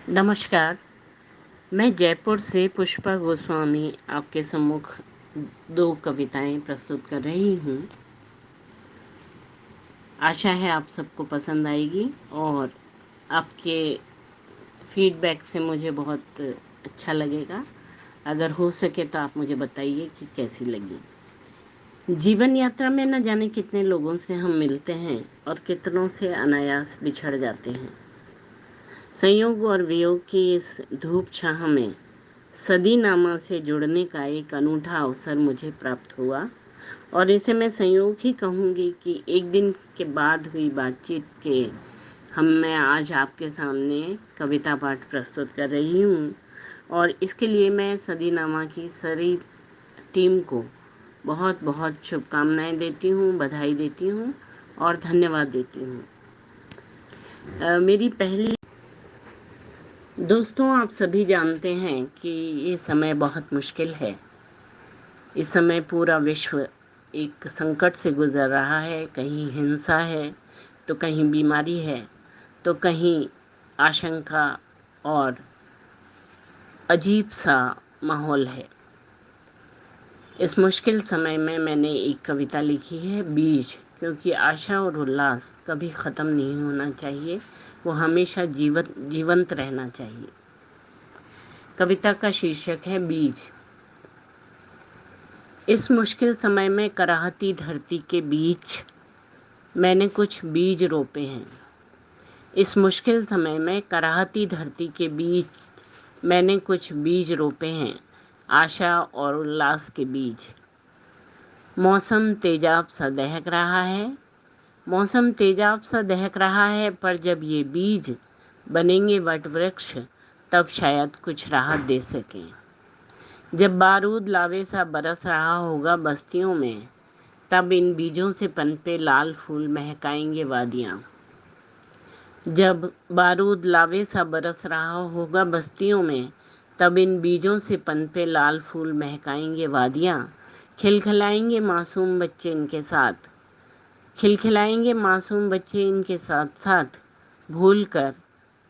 नमस्कार। मैं जयपुर से पुष्पा गोस्वामी आपके सम्मुख दो कविताएं प्रस्तुत कर रही हूँ। आशा है आप सबको पसंद आएगी और आपके फीडबैक से मुझे बहुत अच्छा लगेगा। अगर हो सके तो आप मुझे बताइए कि कैसी लगी। जीवन यात्रा में न जाने कितने लोगों से हम मिलते हैं और कितनों से अनायास बिछड़ जाते हैं। संयोग और वियोग की इस धूप छाह में सदीनामा से जुड़ने का एक अनूठा अवसर मुझे प्राप्त हुआ और इसे मैं संयोग ही कहूँगी कि एक दिन के बाद हुई बातचीत के मैं आज आपके सामने कविता पाठ प्रस्तुत कर रही हूँ और इसके लिए मैं सदीनामा की सारी टीम को बहुत बहुत शुभकामनाएं देती हूँ, बधाई देती हूँ और धन्यवाद देती हूँ। मेरी पहली दोस्तों, आप सभी जानते हैं कि ये समय बहुत मुश्किल है। इस समय पूरा विश्व एक संकट से गुजर रहा है। कहीं हिंसा है तो कहीं बीमारी है तो कहीं आशंका और अजीब सा माहौल है। इस मुश्किल समय में मैंने एक कविता लिखी है, बीज, क्योंकि आशा और उल्लास कभी ख़त्म नहीं होना चाहिए, वो हमेशा जीवंत रहना चाहिए। कविता का शीर्षक है बीज। इस मुश्किल समय में कराहती धरती के बीच मैंने कुछ बीज रोपे हैं। इस मुश्किल समय में कराहती धरती के बीच मैंने कुछ बीज रोपे हैं, आशा और उल्लास के बीज। मौसम तेजाब सा दहक रहा है, मौसम तेजाब सा दहक रहा है, पर जब ये बीज बनेंगे वट वृक्ष तब शायद कुछ राहत दे सकें। जब बारूद लावे सा बरस रहा होगा बस्तियों में, तब इन बीजों से पनपे लाल फूल महकाएंगे वादियाँ। जब बारूद लावे सा बरस रहा होगा बस्तियों में, तब इन बीजों से पनपे लाल फूल महकाएंगे वादियाँ। खिलखिलाएंगे मासूम बच्चे इनके साथ, खिलखिलाएंगे मासूम बच्चे इनके साथ साथ, भूल कर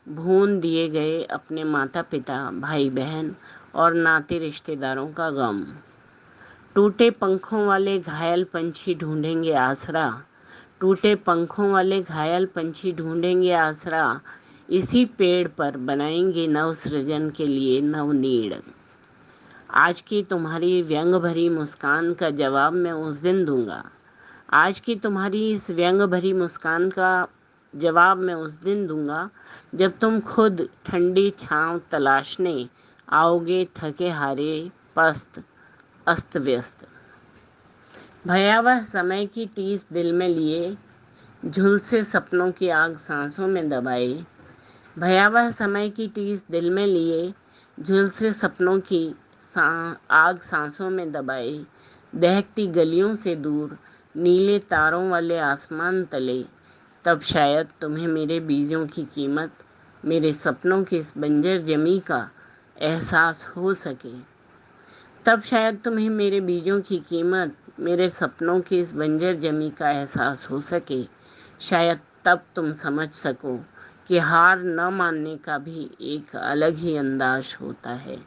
भून दिए गए अपने माता पिता, भाई बहन और नाते रिश्तेदारों का गम। टूटे पंखों वाले घायल पंछी ढूंढेंगे आसरा, टूटे पंखों वाले घायल पंछी ढूंढेंगे आसरा, इसी पेड़ पर बनाएंगे नव सृजन के लिए नव नीड़। आज की तुम्हारी व्यंग भरी मुस्कान का जवाब मैं उस दिन दूंगा, आज की तुम्हारी इस व्यंग भरी मुस्कान का जवाब मैं उस दिन दूंगा, जब तुम खुद ठंडी छांव तलाशने आओगे, थके हारे, पस्त, अस्त व्यस्त। भयावह समय की टीस दिल में लिए, झुलसे सपनों की आग सांसों में दबाए, भयावह समय की टीस दिल में लिए, झुलसे सपनों की आग सांसों में दबाए, दहकती गलियों से दूर नीले तारों वाले आसमान तले, तब शायद तुम्हें मेरे बीजों की कीमत, मेरे सपनों की इस बंजर जमी का एहसास हो सके। तब शायद तुम्हें मेरे बीजों की कीमत, मेरे सपनों की इस बंजर जमी का एहसास हो सके। शायद तब तुम समझ सको कि हार न मानने का भी एक अलग ही अंदाज होता है,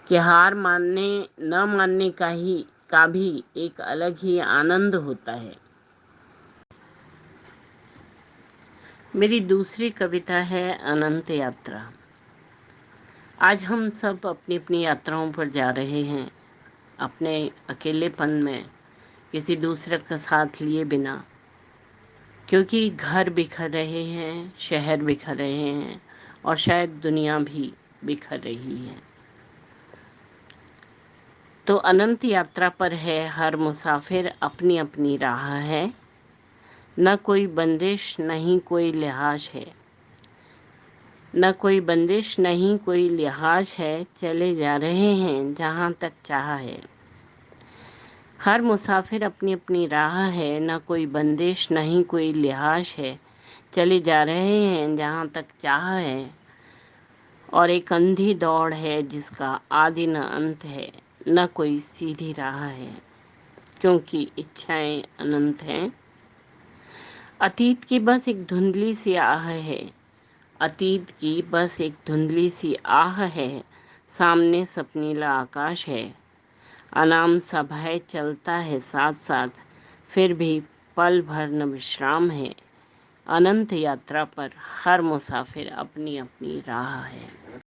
कि हार मानने न मानने का भी एक अलग ही आनंद होता है। मेरी दूसरी कविता है अनंत यात्रा। आज हम सब अपनी अपनी यात्राओं पर जा रहे हैं, अपने अकेलेपन में किसी दूसरे का साथ लिए बिना, क्योंकि घर बिखर रहे हैं, शहर बिखर रहे हैं और शायद दुनिया भी बिखर रही है। तो अनंत यात्रा पर है हर मुसाफिर, अपनी अपनी राह है, न कोई बंदिश नहीं कोई लिहाज है, न कोई बंदिश नहीं कोई लिहाज है, चले जा रहे हैं जहाँ तक चाहा है। हर मुसाफिर अपनी अपनी राह है, न कोई बंदिश नहीं कोई लिहाज है, चले जा रहे हैं जहाँ तक चाह है। और एक अंधी दौड़ है जिसका आदि न अंत है, न कोई सीधी राह है, क्योंकि इच्छाएं अनंत हैं। अतीत की बस एक धुंधली सी आह है, अतीत की बस एक धुंधली सी आह है, सामने सपनीला आकाश है। अनाम सा भय चलता है साथ साथ, फिर भी पल भर न विश्राम है। अनंत यात्रा पर हर मुसाफिर अपनी अपनी राह है।